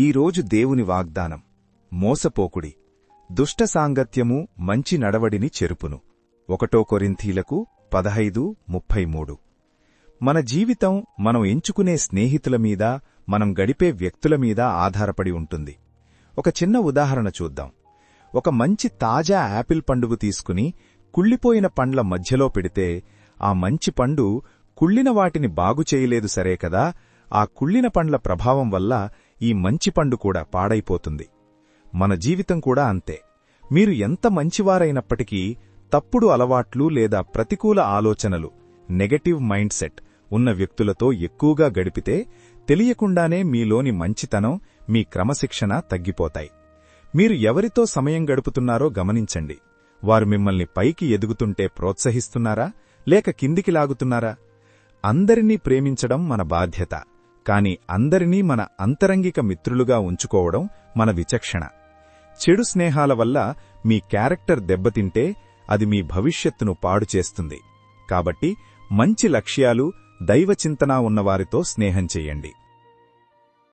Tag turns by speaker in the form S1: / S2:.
S1: ఈరోజు దేవుని వాగ్దానం: మోసపోకుడి, దుష్ట సాంగత్యము మంచి నడవడిని చెరుపును. 1 కొరింథీలకు 15:33. మన జీవితం మనం ఎంచుకునే స్నేహితుల మీద, మనం గడిపే వ్యక్తుల మీద ఆధారపడి ఉంటుంది. ఒక చిన్న ఉదాహరణ చూద్దాం. ఒక మంచి తాజా యాపిల్ పండును తీసుకుని కుళ్ళిపోయిన పండ్ల మధ్యలో పెడితే ఆ మంచి పండు కుళ్ళిన వాటిని బాగుచేయలేదు సరే కదా, ఆ కుళ్ళిన పండ్ల ప్రభావం వల్ల ఈ మంచి పండు కూడా పాడైపోతుంది. మన జీవితం కూడా అంతే. మీరు ఎంత మంచివారైనప్పటికీ తప్పుడు అలవాట్లు లేదా ప్రతికూల ఆలోచనలు, నెగటివ్ మైండ్ సెట్ ఉన్న వ్యక్తులతో ఎక్కువగా గడిపితే తెలియకుండానే మీలోని మంచితనం, మీ క్రమశిక్షణ తగ్గిపోతాయి. మీరు ఎవరితో సమయం గడుపుతున్నారో గమనించండి. వారు మిమ్మల్ని పైకి ఎదుగుతుంటే ప్రోత్సహిస్తున్నారా, లేక కిందికి లాగుతున్నారా? అందరినీ ప్రేమించడం మన బాధ్యత, కాని అందరినీ మన అంతరంగిక మిత్రులుగా ఉంచుకోవడం మన విచక్షణ. చెడు స్నేహాల వల్ల మీ క్యారెక్టర్ దెబ్బతింటే అది మీ భవిష్యత్తును పాడుచేస్తుంది. కాబట్టి మంచి లక్ష్యాలు, దైవచింతన ఉన్నవారితో స్నేహం చెయ్యండి.